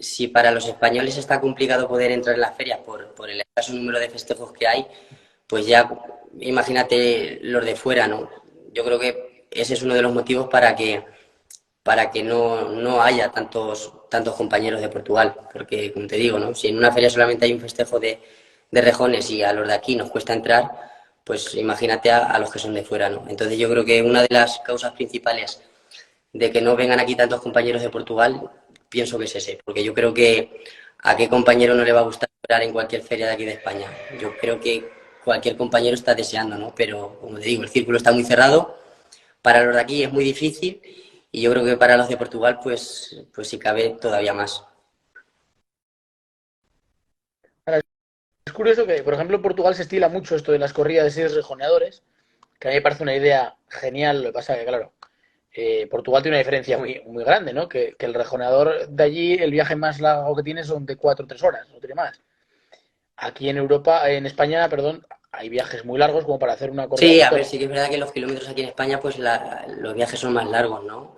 si para los españoles está complicado poder entrar en las ferias por el escaso número de festejos que hay, pues ya imagínate los de fuera, ¿no? Yo creo que ese es uno de los motivos para que no haya tantos compañeros de Portugal, porque como te digo, ¿no? Si en una feria solamente hay un festejo de rejones y a los de aquí nos cuesta entrar, pues imagínate a los que son de fuera, ¿no? Entonces yo creo que una de las causas principales de que no vengan aquí tantos compañeros de Portugal, pienso que es ese, porque yo creo que a qué compañero no le va a gustar entrar en cualquier feria de aquí de España. Yo creo que cualquier compañero está deseando, ¿no? Pero como te digo, el círculo está muy cerrado, para los de aquí es muy difícil y yo creo que para los de Portugal, pues si cabe todavía más. Ahora, es curioso que, por ejemplo, en Portugal se estila mucho esto de las corridas de seis rejoneadores, que a mí me parece una idea genial. Lo que pasa es que, claro, Portugal tiene una diferencia muy, muy grande, ¿no? Que el rejoneador de allí, el viaje más largo que tiene son de 4 o 3 horas, no tiene más. Aquí en Europa, en España, perdón, hay viajes muy largos como para hacer una corrida Sí, de un a ver, toro. sí que es verdad que los kilómetros aquí en España, pues los viajes son más largos, ¿no?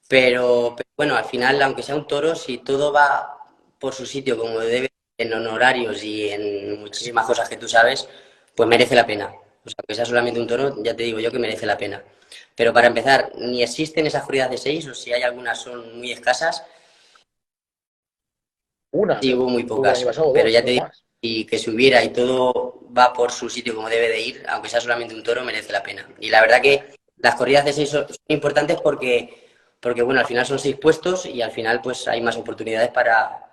Pero bueno, al final, aunque sea un toro, si todo va por su sitio como debe, en honorarios y en muchísimas cosas que tú sabes, pues merece la pena. O sea, que sea solamente un toro, ya te digo yo que merece la pena. Pero para empezar, ni existen esas corridas de seis, o si hay algunas son muy escasas, Una, sí creo hubo muy que hubo el año pocas. pasado, Pero dos, ya no te digo, más. y que si hubiera y todo va por su sitio como debe de ir, aunque sea solamente un toro, merece la pena. Y la verdad que las corridas de seis son importantes porque bueno, al final son seis puestos y al final pues hay más oportunidades para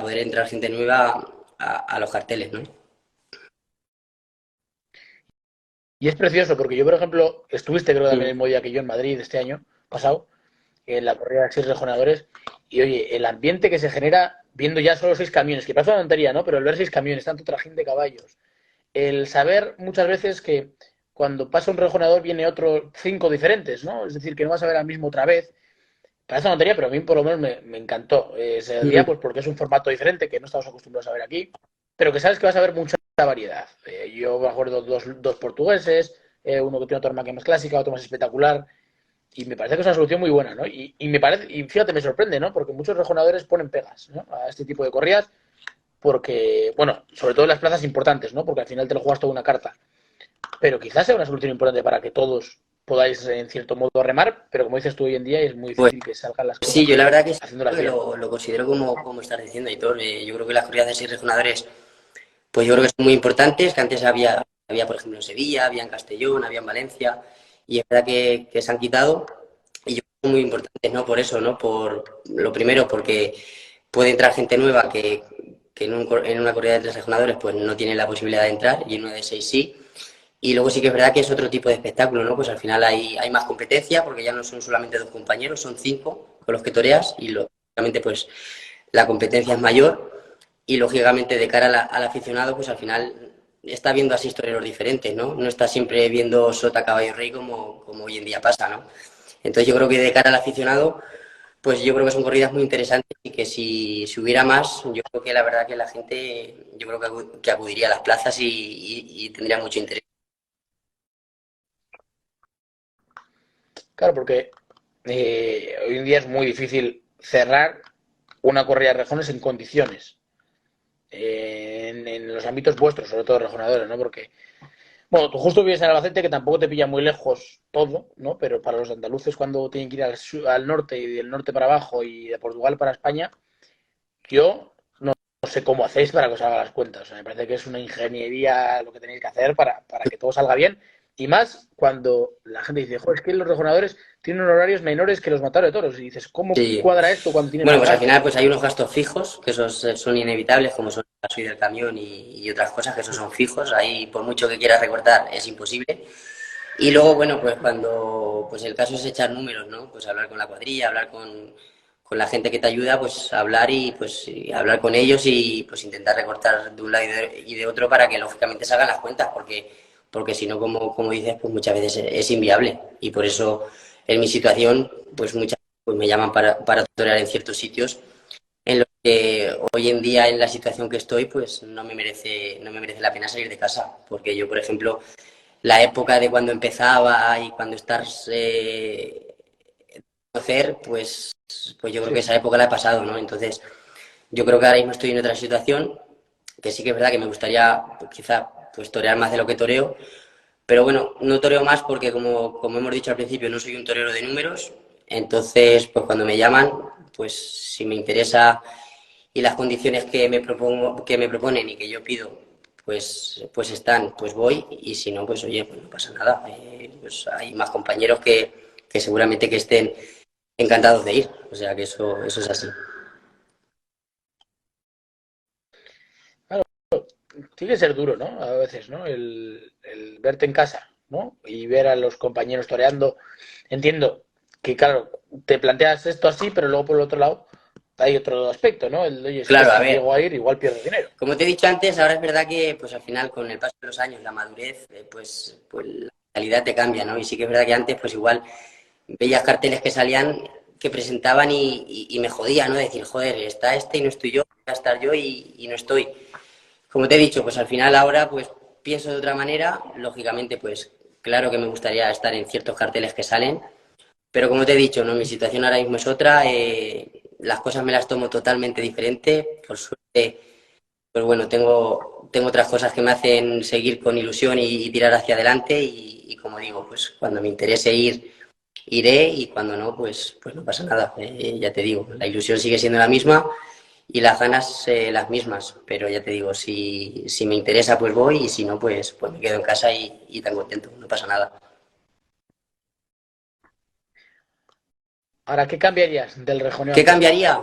poder entrar gente nueva a los carteles, ¿no? Y es precioso porque yo, por ejemplo, estuviste creo también Mm. el mismo día que yo en Madrid este año pasado, en la corrida de seis rejonadores, y oye, el ambiente que se genera viendo ya solo seis camiones, que parece una tontería, ¿no? Pero el ver seis camiones, tanto trajín de caballos, el saber muchas veces que cuando pasa un rejonador viene otro cinco diferentes, ¿no? Es decir, que no vas a ver al mismo otra vez. Parece una tontería, pero a mí por lo menos me encantó ese día, Mm. pues porque es un formato diferente que no estamos acostumbrados a ver aquí, pero que sabes que vas a ver mucha variedad. Yo me acuerdo dos portugueses, uno que tiene otra máquina más clásica, otro más espectacular, y me parece que es una solución muy buena, ¿no? Y me parece, y fíjate, me sorprende, ¿no? Porque muchos rejonadores ponen pegas, ¿no? A este tipo de corridas, porque, bueno, sobre todo en las plazas importantes, ¿no? Porque al final te lo juegas toda una carta. Pero quizás sea una solución importante para que todos podáis, en cierto modo, remar, pero como dices tú hoy en día, es muy Pues difícil que salgan las sí, cosas yo la verdad que sí, haciéndolas que bien. lo considero como estás diciendo, Hitor. Yo creo que las corridas de seis regionadores pues yo creo que son muy importantes, que antes había por ejemplo en Sevilla, había en Castellón, había en Valencia, y es verdad que se han quitado, y yo creo que son muy importantes, ¿no? Por eso, ¿no? Por lo primero, porque puede entrar gente nueva que en una corrida de tres regionadores pues no tiene la posibilidad de entrar, y en una de seis sí. Y luego sí que es verdad que es otro tipo de espectáculo, ¿no? Pues al final hay más competencia, porque ya no son solamente dos compañeros, son cinco con los que toreas, y lógicamente pues la competencia es mayor y lógicamente de cara al aficionado, pues al final está viendo así toreros diferentes, ¿no? No está siempre viendo sota, caballo, rey como hoy en día pasa, ¿no? Entonces yo creo que de cara al aficionado, pues yo creo que son corridas muy interesantes y que si hubiera más, yo creo que la verdad que la gente, yo creo que acudiría a las plazas y tendría mucho interés. Claro, porque hoy en día es muy difícil cerrar una corrida de rejones en condiciones. En los ámbitos vuestros, sobre todo rejonadores, ¿no? Porque, bueno, tú justo vives en Albacete, que tampoco te pilla muy lejos todo, ¿no? Pero para los andaluces, cuando tienen que ir al norte y del norte para abajo y de Portugal para España, yo no sé cómo hacéis para que os haga las cuentas. O sea, me parece que es una ingeniería lo que tenéis que hacer para que todo salga bien. Y más cuando la gente dice, joder, es que los rejonadores tienen horarios menores que los matadores de toros. Y dices, ¿cómo Sí. cuadra esto cuando tienen Bueno, más pues al final gastos? pues hay unos gastos fijos, que esos son inevitables, como son gasoil del camión y otras cosas que esos son fijos, ahí por mucho que quieras recortar es imposible. Y luego, bueno, pues cuando pues el caso es echar números, ¿no? Pues hablar con la cuadrilla, hablar con la gente que te ayuda, pues hablar y hablar con ellos y pues intentar recortar de un lado y de otro para que lógicamente se hagan las cuentas, porque si no, como dices, pues muchas veces es inviable. Y por eso en mi situación, pues muchas veces pues me llaman para torear en ciertos sitios en los que hoy en día en la situación que estoy, pues no me merece la pena salir de casa, porque yo, por ejemplo, la época de cuando empezaba y cuando estás conocer, pues yo creo que Sí. esa época la he pasado, ¿no? Entonces, yo creo que ahora mismo estoy en otra situación, que sí que es verdad que me gustaría pues, quizá pues torear más de lo que toreo, pero bueno, no toreo más porque como hemos dicho al principio, no soy un torero de números, entonces pues cuando me llaman, pues si me interesa y las condiciones que me proponen y que yo pido, pues están, pues voy, y si no, pues oye, pues no pasa nada. Pues hay más compañeros que seguramente que estén encantados de ir, o sea que eso es así. Claro, tiene que ser duro, ¿no? A veces, ¿no? El verte en casa, ¿no? Y ver a los compañeros toreando. Entiendo que, claro, te planteas esto así, pero luego por el otro lado hay otro aspecto, ¿no? Oye, es que Claro, a si ver, llego a ir, igual pierdo dinero. como te he dicho antes, ahora es verdad que pues al final con el paso de los años, la madurez, pues la calidad te cambia, ¿no? Y sí que es verdad que antes pues igual veías carteles que salían, que presentaban y me jodía, ¿no? Decir, joder, está este y no estoy yo, voy a estar yo y no estoy. Como te he dicho, pues al final ahora pues pienso de otra manera, lógicamente pues claro que me gustaría estar en ciertos carteles que salen, pero como te he dicho, ¿no? Mi situación ahora mismo es otra, las cosas me las tomo totalmente diferente, por suerte, pues bueno, tengo otras cosas que me hacen seguir con ilusión y tirar hacia adelante y como digo, pues cuando me interese ir, iré y cuando no, pues no pasa nada, ya te digo, la ilusión sigue siendo la misma y las ganas las mismas, pero ya te digo, si me interesa pues voy y si no pues me quedo en casa y tan contento, no pasa nada. Ahora, ¿qué cambiarías del rejoneo ¿Qué actual? cambiaría?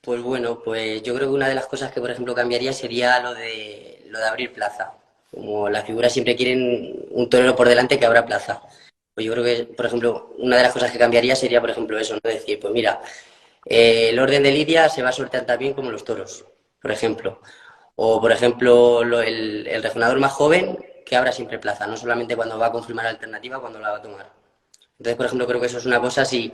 Pues bueno, pues yo creo que una de las cosas que por ejemplo cambiaría sería lo de abrir plaza. Como las figuras siempre quieren un torero por delante que abra plaza. Pues yo creo que, por ejemplo, una de las cosas que cambiaría sería, por ejemplo, eso, ¿no? Decir, pues mira, el orden de lidia se va a sortear también como los toros, por ejemplo. O, por ejemplo, el rejonador más joven que abra siempre plaza, no solamente cuando va a confirmar la alternativa, cuando la va a tomar. Entonces, por ejemplo, creo que eso es una cosa, si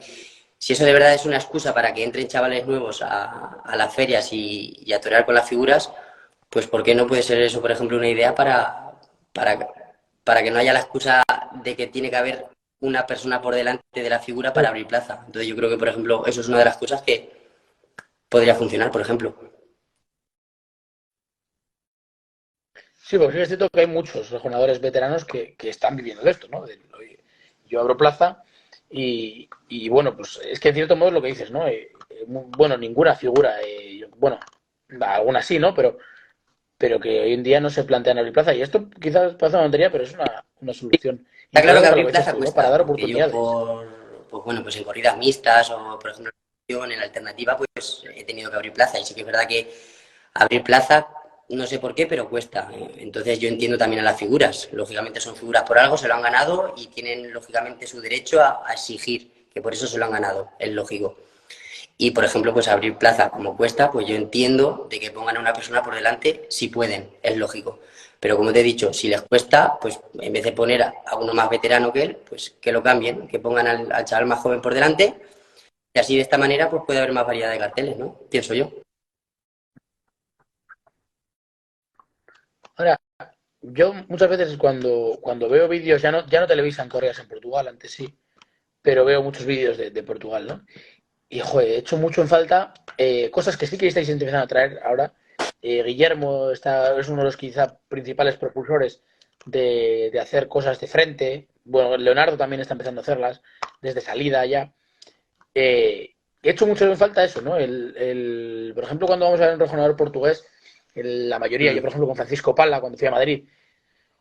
eso de verdad es una excusa para que entren chavales nuevos a las ferias y a torear con las figuras, pues ¿por qué no puede ser eso, por ejemplo, una idea para, para que no haya la excusa de que tiene que haber una persona por delante de la figura para abrir plaza? Entonces yo creo que, por ejemplo, eso es una de las cosas que podría funcionar, por ejemplo. Sí, porque sí es cierto que hay muchos rejonadores veteranos que están viviendo de esto, ¿no? Oye, yo abro plaza y, bueno, pues es que en cierto modo es lo que dices, ¿no? Bueno, ninguna figura, bueno, algunas sí, ¿no? Pero que hoy en día no se plantean abrir plaza. Y esto quizás parece una tontería, pero es una solución Está claro que importante para lo abrir que dices plaza tú, ¿no? Para cuesta, dar porque yo oportunidades. pues bueno, pues en corridas mixtas o, por ejemplo, en la alternativa, pues he tenido que abrir plaza. Y sí que es verdad que abrir plaza, no sé por qué, pero cuesta. Entonces yo entiendo también a las figuras. Lógicamente son figuras por algo, se lo han ganado y tienen lógicamente su derecho a exigir, que por eso se lo han ganado, es lógico. Y por ejemplo, pues abrir plaza como cuesta, pues yo entiendo de que pongan a una persona por delante si pueden, es lógico. Pero como te he dicho, si les cuesta, pues en vez de poner a uno más veterano que él, pues que lo cambien, que pongan al chaval más joven por delante y así de esta manera pues puede haber más variedad de carteles, ¿no? Pienso yo. Ahora, yo muchas veces cuando veo vídeos, ya no televisan correas en Portugal, antes sí, pero veo muchos vídeos de Portugal, ¿no? Y, joder, he hecho mucho en falta cosas que sí que estáis empezando a traer ahora. Guillermo es uno de los quizá principales propulsores de hacer cosas de frente. Bueno, Leonardo también está empezando a hacerlas desde salida ya. He hecho mucho en falta eso, ¿no? Por ejemplo, cuando vamos a ver un rejonador portugués, la mayoría, yo Mm. por ejemplo con Francisco Pala, cuando fui a Madrid,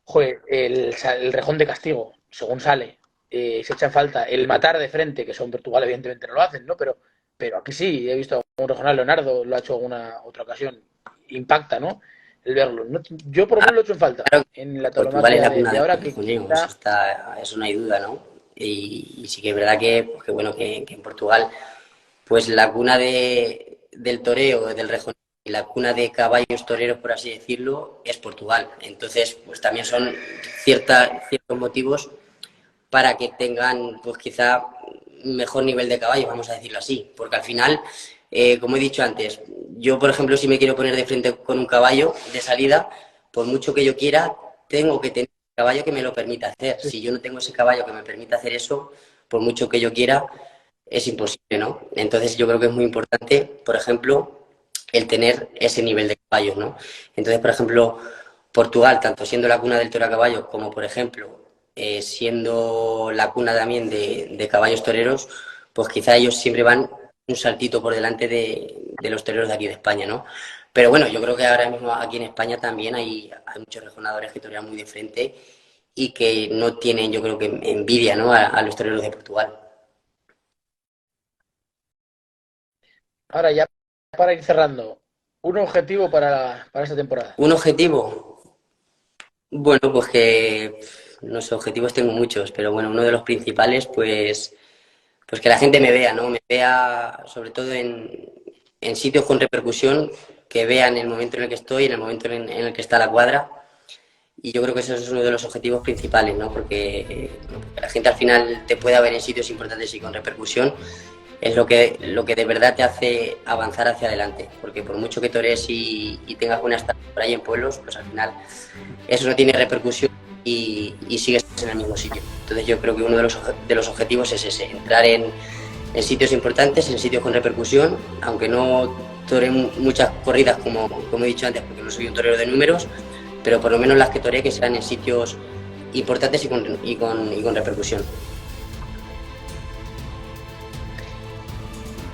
joder, el rejón de castigo, según sale, se echa en falta el matar de frente, que eso en Portugal evidentemente no lo hacen, ¿no? Pero aquí sí, he visto a un regional, Leonardo lo ha hecho alguna otra ocasión impacta, ¿no? El verlo. No, yo por lo menos lo he hecho en falta en la Portugal es tauromaquia la cuna de del ahora que rejoneo, quizá... eso no hay duda, ¿no? Y sí que es verdad que bueno, que en Portugal, pues la cuna del toreo, del rejoneo, y la cuna de caballos toreros, por así decirlo, es Portugal. Entonces, pues también son ciertos motivos para que tengan, pues quizá, mejor nivel de caballos, vamos a decirlo así. Porque al final, como he dicho antes, yo, por ejemplo, si me quiero poner de frente con un caballo de salida, por mucho que yo quiera, tengo que tener un caballo que me lo permita hacer. Si yo no tengo ese caballo que me permita hacer eso, por mucho que yo quiera, es imposible, ¿no? Entonces yo creo que es muy importante, por ejemplo, el tener ese nivel de caballos, ¿no? Entonces, por ejemplo, Portugal, tanto siendo la cuna del toro a caballo como, por ejemplo, siendo la cuna también de caballos toreros, pues quizá ellos siempre van un saltito por delante de los toreros de aquí de España, ¿no? Pero bueno, yo creo que ahora mismo aquí en España también hay muchos rejonadores que torean muy de frente y que no tienen, yo creo que envidia, ¿no? A los toreros de Portugal. Ahora ya para ir cerrando, un objetivo para esta temporada. Un objetivo, bueno, pues que no sé, objetivos tengo muchos, pero bueno, uno de los principales, pues que la gente me vea, ¿no? Me vea sobre todo en sitios con repercusión, que vean el momento en el que estoy, en el momento en el que está la cuadra. Y yo creo que eso es uno de los objetivos principales, ¿no? Porque la gente al final te pueda ver en sitios importantes y con repercusión es lo que de verdad te hace avanzar hacia adelante. Porque por mucho que torees y tengas buena estancia por ahí en pueblos, pues al final eso no tiene repercusión y sigues en el mismo sitio. Entonces yo creo que uno de los objetivos es ese, entrar en sitios importantes, en sitios con repercusión, aunque no toree muchas corridas como he dicho antes, porque no soy un torero de números, pero por lo menos las que toree que sean en sitios importantes y con repercusión.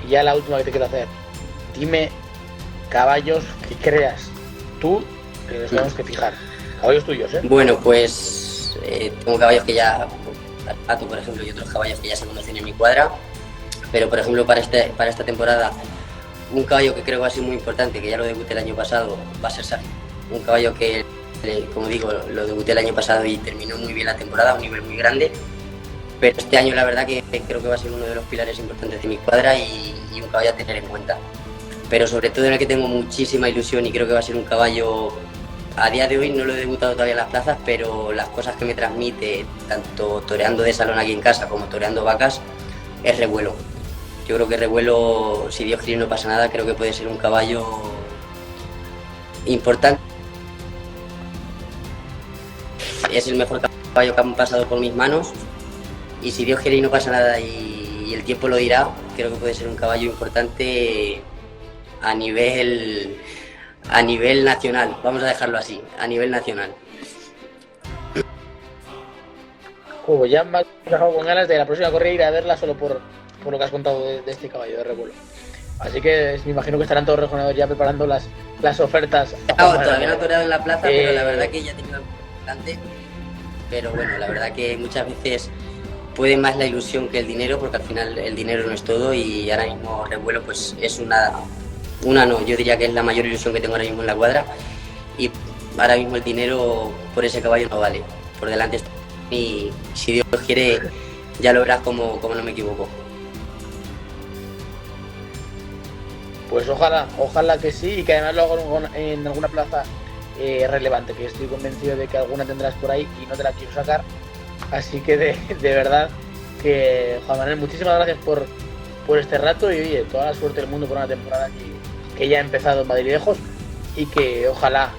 Y ya la última que te quiero hacer. Dime caballos que creas tú que nos tenemos que fijar. Caballos tuyos, ¿eh? Bueno, pues tengo caballos que ya, Pato, por ejemplo, y otros caballos que ya se conocen en mi cuadra, pero por ejemplo para esta temporada, un caballo que creo que va a ser muy importante, que ya lo debuté el año pasado, va a ser Sargent. Un caballo que, como digo, lo debuté el año pasado y terminó muy bien la temporada, a un nivel muy grande, pero este año la verdad que creo que va a ser uno de los pilares importantes de mi cuadra y un caballo a tener en cuenta. Pero sobre todo en el que tengo muchísima ilusión y creo que va a ser un caballo, a día de hoy no lo he debutado todavía en las plazas, pero las cosas que me transmite, tanto toreando de salón aquí en casa como toreando vacas, es Revuelo. Yo creo que Revuelo, si Dios quiere y no pasa nada, creo que puede ser un caballo importante. Es el mejor caballo que han pasado por mis manos y si Dios quiere y no pasa nada y el tiempo lo dirá, creo que puede ser un caballo importante a nivel nacional, vamos a dejarlo así, a nivel nacional. Ya me has dejado con ganas de la próxima corrida ir a verla solo por lo que has contado de este caballo de Revuelo. Así que me imagino que estarán todos los rejonadores ya preparando las ofertas. Todavía no he toreado en la plaza, pero la verdad que ya he tenido algo importante. Pero bueno, la verdad que muchas veces puede más la ilusión que el dinero, porque al final el dinero no es todo y ahora mismo Revuelo pues es yo diría que es la mayor ilusión que tengo ahora mismo en la cuadra y ahora mismo el dinero por ese caballo no vale. Por delante está y si Dios quiere ya lo verás como no me equivoco. Pues ojalá que sí y que además lo hago en alguna plaza relevante, que estoy convencido de que alguna tendrás por ahí y no te la quiero sacar. Así que de verdad que, Juan Manuel, muchísimas gracias por este rato y oye, toda la suerte del mundo por una temporada que ya ha empezado en Madridejos y que ojalá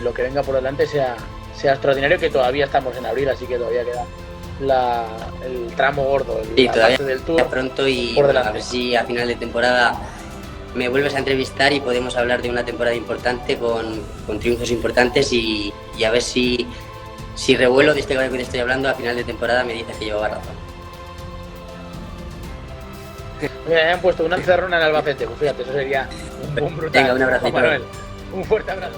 lo que venga por delante sea extraordinario, que todavía estamos en abril, así que todavía queda el tramo gordo, la parte del Tour pronto y bueno, a ver si a final de temporada me vuelves a entrevistar y podemos hablar de una temporada importante con triunfos importantes y a ver si Revuelo, de este caballo que te estoy hablando, a final de temporada me dices que llevaba razón. Me han puesto una encerrona en Albacete, pues fíjate, eso sería un brutal. Venga, un abrazo. Manuel, un fuerte abrazo.